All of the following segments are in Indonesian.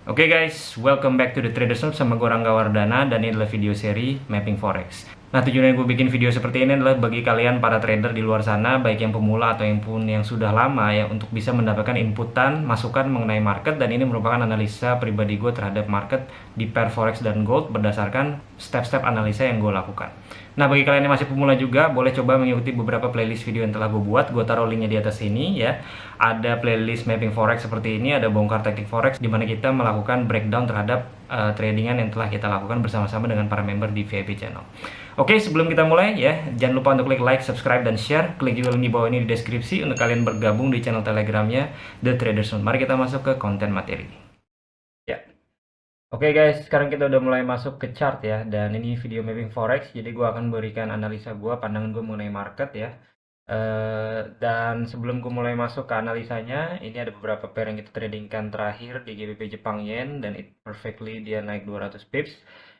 Oke guys, welcome back to the Traders Note sama gue Rangga Wardana dan ini adalah video seri Mapping Forex. Nah, tujuannya gue bikin video seperti ini adalah bagi kalian para trader di luar sana, baik yang pemula atau yang pun yang sudah lama ya, untuk bisa mendapatkan inputan, masukan mengenai market, dan ini merupakan analisa pribadi gue terhadap market di pair Forex dan Gold berdasarkan step-step analisa yang gue lakukan. Nah, bagi kalian yang masih pemula juga, boleh coba mengikuti beberapa playlist video yang telah gue buat. Gue taruh linknya di atas sini ya. Ada playlist Mapping Forex seperti ini, ada bongkar teknik Forex, di mana kita melakukan breakdown terhadap tradingan yang telah kita lakukan bersama-sama dengan para member di VIP channel. Oke, sebelum kita mulai ya, jangan lupa untuk klik like, subscribe, dan share. Klik juga link di bawah ini di deskripsi untuk kalian bergabung di channel telegramnya The Traders Note. Mari kita masuk ke konten materi. Ya. Oke guys, sekarang kita udah mulai masuk ke chart ya, dan ini video mapping forex, jadi gue akan berikan analisa gue, pandangan gue mengenai market ya. Dan sebelum gue mulai masuk ke analisanya, ini ada beberapa pair yang kita tradingkan terakhir di GBP Jepang Yen, dan it perfectly dia naik 200 pips.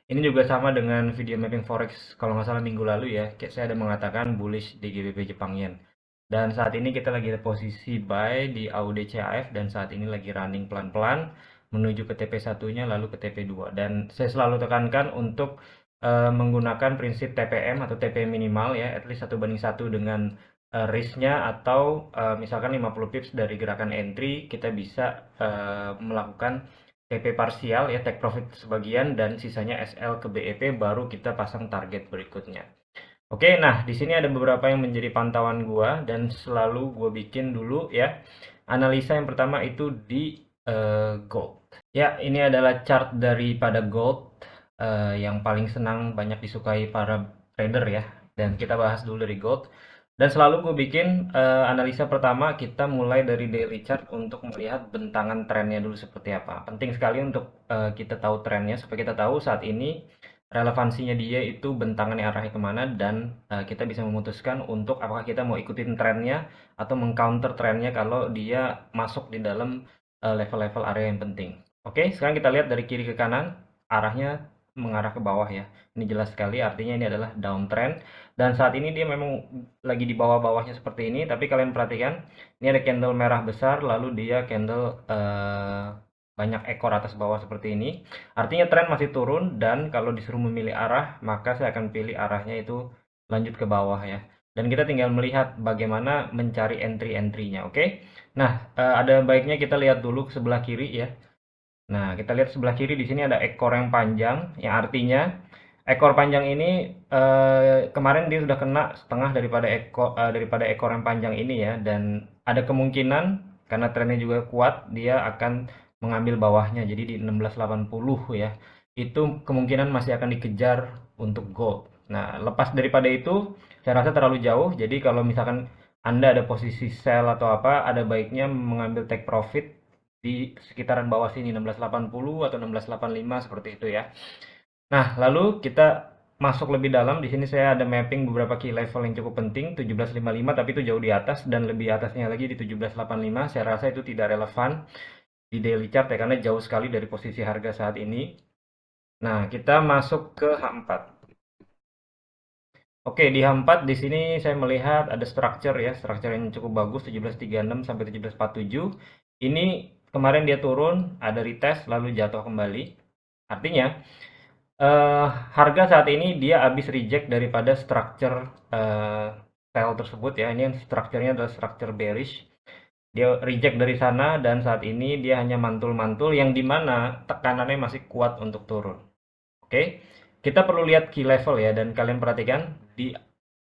Ini juga sama dengan video mapping forex kalau nggak salah minggu lalu ya, kayak saya ada mengatakan bullish di GBP Jepang Yen. Dan saat ini kita lagi ada posisi buy di AUD-CAF, dan saat ini lagi running pelan-pelan menuju ke TP1-nya lalu ke TP2. Dan saya selalu tekankan untuk menggunakan prinsip TPM atau TP minimal ya, at least 1:1 dengan risk-nya, atau misalkan 50 pips dari gerakan entry, kita bisa melakukan TP parsial ya, take profit sebagian, dan sisanya SL ke BEP, baru kita pasang target berikutnya. Oke, nah di sini ada beberapa yang menjadi pantauan gua, dan selalu gue bikin dulu ya. Analisa yang pertama itu di gold. Ya, ini adalah chart daripada gold yang paling senang banyak disukai para trader ya. Dan kita bahas dulu dari gold. Dan selalu gue bikin analisa pertama, kita mulai dari daily chart untuk melihat bentangan trennya dulu seperti apa. Penting sekali untuk kita tahu trennya supaya kita tahu saat ini relevansinya dia itu bentangannya arahnya kemana, dan kita bisa memutuskan untuk apakah kita mau ikutin trennya atau mengcounter trennya kalau dia masuk di dalam level-level area yang penting. Oke, sekarang kita lihat dari kiri ke kanan, arahnya mengarah ke bawah ya. Ini jelas sekali, artinya ini adalah downtrend. Dan saat ini dia memang lagi di bawah-bawahnya seperti ini, tapi kalian perhatikan, ini ada candle merah besar, lalu dia candle banyak ekor atas bawah seperti ini. Artinya tren masih turun, dan kalau disuruh memilih arah, maka saya akan pilih arahnya itu lanjut ke bawah ya. Dan kita tinggal melihat bagaimana mencari entry-entry-nya, oke? Nah, ada baiknya kita lihat dulu ke sebelah kiri ya. Nah, kita lihat sebelah kiri di sini ada ekor yang panjang, yang artinya ekor panjang ini kemarin dia sudah kena setengah daripada ekor yang panjang ini ya, dan ada kemungkinan karena trennya juga kuat, dia akan mengambil bawahnya, jadi di 1680 ya. Itu kemungkinan masih akan dikejar untuk gold. Nah, lepas daripada itu, saya rasa terlalu jauh. Jadi kalau misalkan Anda ada posisi sell atau apa, ada baiknya mengambil take profit di sekitaran bawah sini, 1680 atau 1685 seperti itu ya. Nah, lalu kita masuk lebih dalam. Di sini saya ada mapping beberapa key level yang cukup penting, 1755, tapi itu jauh di atas, dan lebih atasnya lagi di 1785. Saya rasa itu tidak relevan di daily chart ya, karena jauh sekali dari posisi harga saat ini. Nah, kita masuk ke H4. Oke, di H4 di sini saya melihat ada structure ya, structure yang cukup bagus, 1736 sampai 1747. Ini kemarin dia turun, ada retest lalu jatuh kembali. Artinya harga saat ini dia habis reject daripada structure sell tersebut ya. Ini yang structure-nya adalah structure bearish. Dia reject dari sana, dan saat ini dia hanya mantul-mantul yang dimana tekanannya masih kuat untuk turun. Oke, kita perlu lihat key level ya, dan kalian perhatikan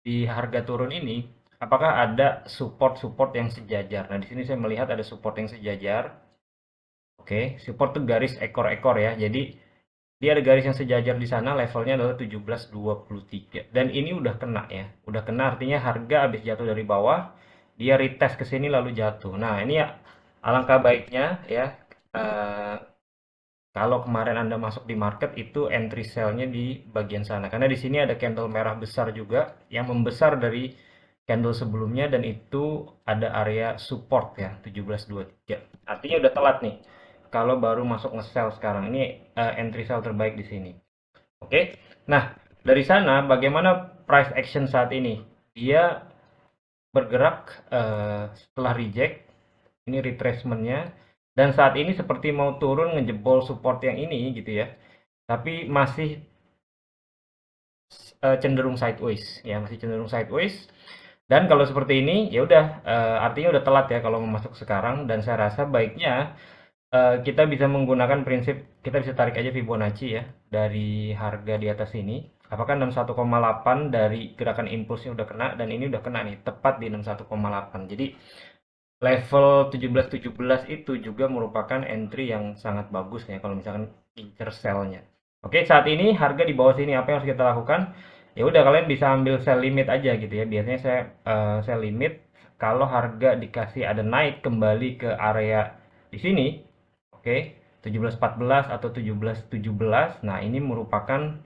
di harga turun ini apakah ada support-support yang sejajar. Nah, di sini saya melihat ada support yang sejajar. Oke, support itu garis ekor-ekor ya. Jadi dia ada garis yang sejajar di sana, levelnya adalah 1723. Dan ini udah kena ya. Udah kena artinya harga habis jatuh dari bawah, dia retest ke sini lalu jatuh. Nah, ini ya alangkah baiknya ya, kalau kemarin Anda masuk di market itu entry sell-nya di bagian sana. Karena di sini ada candle merah besar juga yang membesar dari candle sebelumnya, dan itu ada area support ya, 1723. Artinya udah telat nih kalau baru masuk nge-sell sekarang. Ini entry sell terbaik di sini. Oke. Nah, dari sana bagaimana price action saat ini? Dia bergerak setelah reject. Ini retracement-nya. Dan saat ini seperti mau turun ngejebol support yang ini gitu ya. Tapi masih cenderung sideways ya, masih cenderung sideways. Dan kalau seperti ini ya udah artinya udah telat ya kalau mau masuk sekarang, dan saya rasa baiknya kita bisa menggunakan prinsip, kita bisa tarik aja Fibonacci ya dari harga di atas ini. Apakah 61,8 dari gerakan impulsnya udah kena, dan ini udah kena nih tepat di 61,8. Jadi level 17-17 itu juga merupakan entry yang sangat bagus ya kalau misalkan incer sell-nya. Oke, saat ini harga di bawah sini, apa yang harus kita lakukan? Ya udah, kalian bisa ambil sell limit aja gitu ya. Biasanya saya sell limit kalau harga dikasih ada naik kembali ke area di sini. Oke, 17.14 atau 17.17. Nah, ini merupakan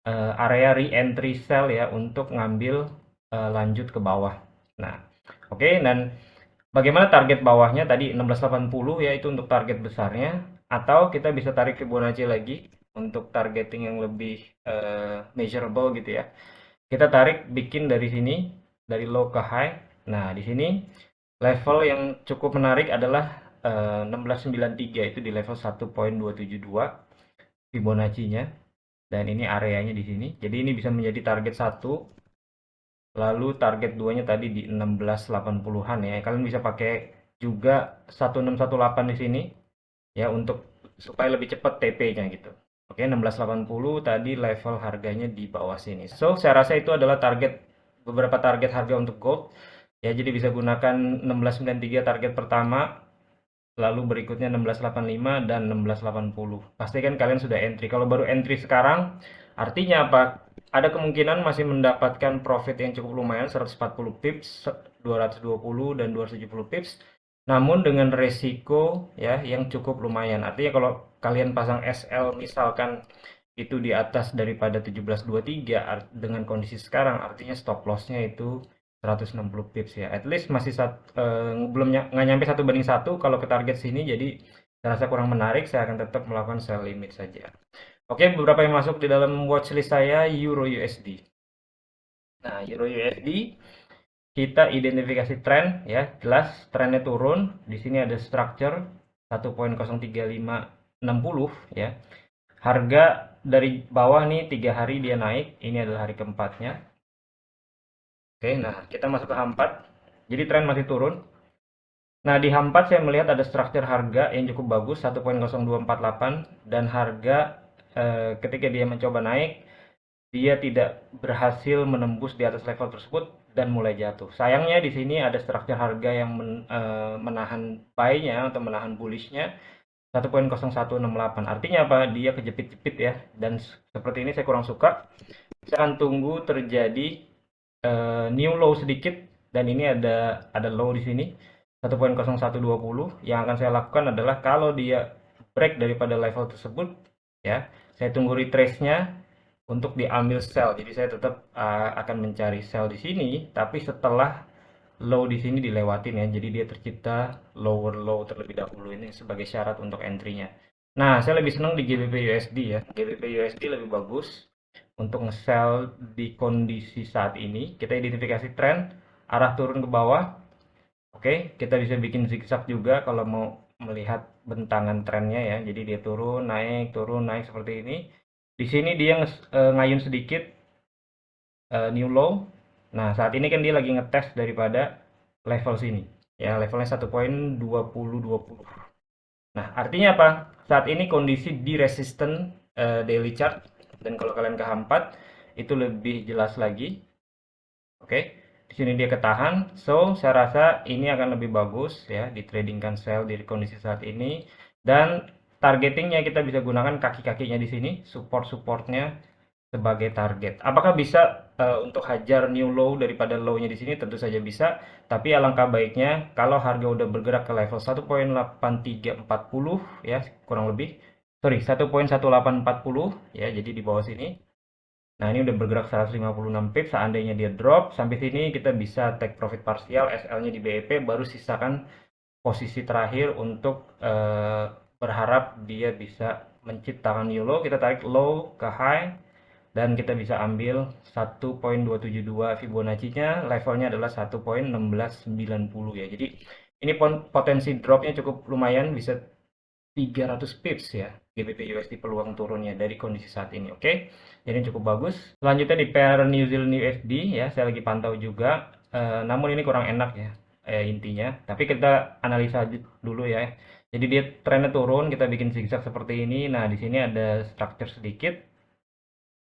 area re-entry sell ya untuk ngambil lanjut ke bawah. Nah, oke, dan bagaimana target bawahnya tadi 1680 ya, itu untuk target besarnya, atau kita bisa tarik Fibonacci lagi untuk targeting yang lebih measurable gitu ya. Kita tarik bikin dari sini, dari low ke high. Nah, di sini level yang cukup menarik adalah 1693, itu di level 1.272 Fibonacci-nya, dan ini areanya di sini. Jadi ini bisa menjadi target 1. Lalu target 2-nya tadi di 1680-an ya. Kalian bisa pakai juga 1618 di sini ya untuk supaya lebih cepat TP-nya gitu. Oke, 1680 tadi level harganya di bawah sini. So, saya rasa itu adalah beberapa target harga untuk gold. Ya, jadi bisa gunakan 1693 target pertama, lalu berikutnya 1685 dan 1680. Pastikan kalian sudah entry. Kalau baru entry sekarang, artinya apa? Ada kemungkinan masih mendapatkan profit yang cukup lumayan, 140 pips, 220 dan 270 pips. Namun dengan resiko ya yang cukup lumayan. Artinya kalau kalian pasang SL misalkan itu di atas daripada 1723 dengan kondisi sekarang, artinya stop loss-nya itu 160 pips ya. At least masih belum nggak nyampe 1:1 kalau ke target sini, jadi saya rasa kurang menarik. Saya akan tetap melakukan sell limit saja. Oke, beberapa yang masuk di dalam watchlist saya Euro USD. Nah, Euro USD kita identifikasi tren ya, jelas trennya turun. Di sini ada structure 1.03560 ya. Harga dari bawah nih 3 hari dia naik, ini adalah hari keempatnya. Oke, nah kita masuk ke H4. Jadi tren masih turun. Nah, di H4 saya melihat ada struktur harga yang cukup bagus 1.0248, dan harga ketika dia mencoba naik, dia tidak berhasil menembus di atas level tersebut dan mulai jatuh. Sayangnya di sini ada struktur harga yang menahan buy-nya atau menahan bullish-nya 1.0168. Artinya apa? Dia kejepit-jepit ya, dan seperti ini saya kurang suka. Saya akan tunggu terjadi new low sedikit, dan ini ada low di sini 1.0120. Yang akan saya lakukan adalah kalau dia break daripada level tersebut ya, saya tunggu retrace-nya untuk diambil sell. Jadi saya tetap akan mencari sell di sini, tapi setelah low di sini dilewatin ya. Jadi dia tercipta lower low terlebih dahulu, ini sebagai syarat untuk entry-nya. Nah, saya lebih senang di GBP USD ya. GBP USD lebih bagus untuk nge-sell di kondisi saat ini. Kita identifikasi tren arah turun ke bawah. Oke, kita bisa bikin zigzag juga kalau mau melihat bentangan trennya ya. Jadi dia turun naik seperti ini. Di sini dia ngayun sedikit new low. Nah, saat ini kan dia lagi ngetes daripada level sini. Ya, levelnya 1.2020. Nah, artinya apa? Saat ini kondisi di resisten daily chart, dan kalau kalian ke H4 itu lebih jelas lagi. Oke. Di sini dia ketahan. So, saya rasa ini akan lebih bagus ya ditradingkan sell di kondisi saat ini, dan targetingnya kita bisa gunakan kaki-kakinya di sini, support-supportnya sebagai target. Apakah bisa untuk hajar new low daripada low-nya di sini? Tentu saja bisa, tapi alangkah baiknya kalau harga udah bergerak ke level 1.8340 ya, kurang lebih. Sorry, 1.1840 ya, jadi di bawah sini. Nah, ini udah bergerak 156 pip. Seandainya dia drop sampai sini, kita bisa take profit parsial, SL-nya di BEP, baru sisakan posisi terakhir untuk berharap dia bisa menciptakan new low. Kita tarik low ke high, dan kita bisa ambil 1.272 Fibonacci-nya, levelnya adalah 1.1690 ya. Jadi ini potensi dropnya cukup lumayan, bisa 300 pips ya GBP USD peluang turunnya dari kondisi saat ini. Oke, jadi cukup bagus. Selanjutnya di pair New Zealand USD ya, saya lagi pantau juga. Namun ini kurang enak ya intinya. Tapi kita analisa dulu ya. Jadi dia trennya turun, kita bikin zigzag seperti ini. Nah, di sini ada structure sedikit,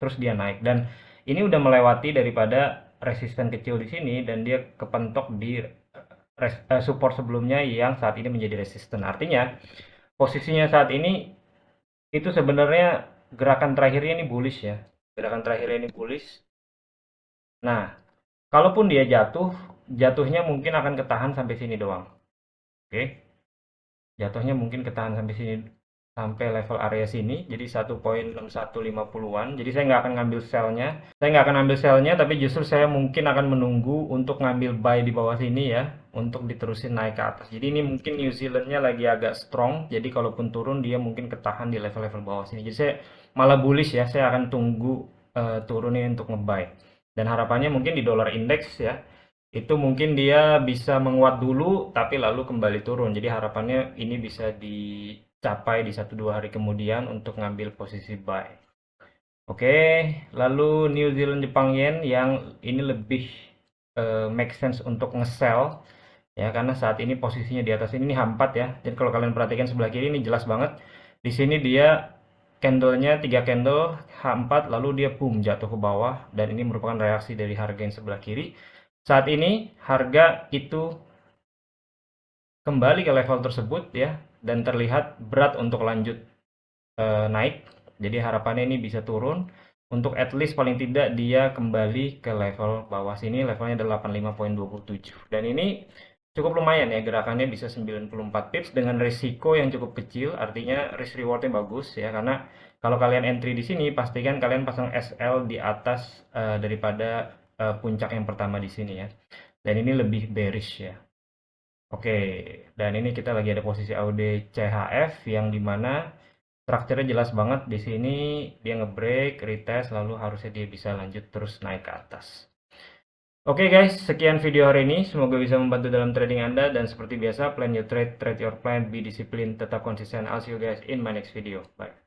terus dia naik dan ini udah melewati daripada resisten kecil di sini dan dia kepentok di support sebelumnya yang saat ini menjadi resisten. Artinya posisinya saat ini itu sebenarnya gerakan terakhirnya ini bullish ya. Gerakan terakhirnya ini bullish. Nah, kalaupun dia jatuh, jatuhnya mungkin akan ketahan sampai sini doang. Oke. Jatuhnya mungkin ketahan sampai sini, sampai level area sini, jadi 1.6150-an. Jadi saya nggak akan ngambil sell-nya. Saya nggak akan ambil sell-nya, tapi justru saya mungkin akan menunggu untuk ngambil buy di bawah sini ya, untuk diterusin naik ke atas. Jadi ini mungkin New Zealand-nya lagi agak strong, jadi kalaupun turun dia mungkin ketahan di level-level bawah sini. Jadi saya malah bullish ya, saya akan tunggu turunnya untuk nge-buy. Dan harapannya mungkin di dollar index ya, itu mungkin dia bisa menguat dulu tapi lalu kembali turun. Jadi harapannya ini bisa dicapai di 1-2 hari kemudian untuk ngambil posisi buy. Oke, lalu New Zealand Jepang Yen yang ini lebih make sense untuk nge-sell ya, karena saat ini posisinya di atas ini H4 ya. Jadi kalau kalian perhatikan sebelah kiri ini jelas banget. Di sini dia candlenya 3 candle H4 lalu dia boom jatuh ke bawah dan ini merupakan reaksi dari harga yang sebelah kiri. Saat ini harga itu kembali ke level tersebut ya dan terlihat berat untuk lanjut naik. Jadi harapannya ini bisa turun untuk at least paling tidak dia kembali ke level bawah sini, levelnya adalah 85.27 dan ini cukup lumayan ya, gerakannya bisa 94 pips dengan risiko yang cukup kecil, artinya risk rewardnya bagus ya, karena kalau kalian entry di sini pastikan kalian pasang SL di atas daripada puncak yang pertama di sini ya, dan ini lebih bearish ya. Oke, dan ini kita lagi ada posisi AUD CHF yang dimana strukturnya jelas banget di sini, dia ngebreak, retest, lalu harusnya dia bisa lanjut terus naik ke atas. Oke guys, sekian video hari ini. Semoga bisa membantu dalam trading Anda dan seperti biasa, plan your trade, trade your plan, be disciplined, tetap konsisten. I'll see you guys in my next video. Bye.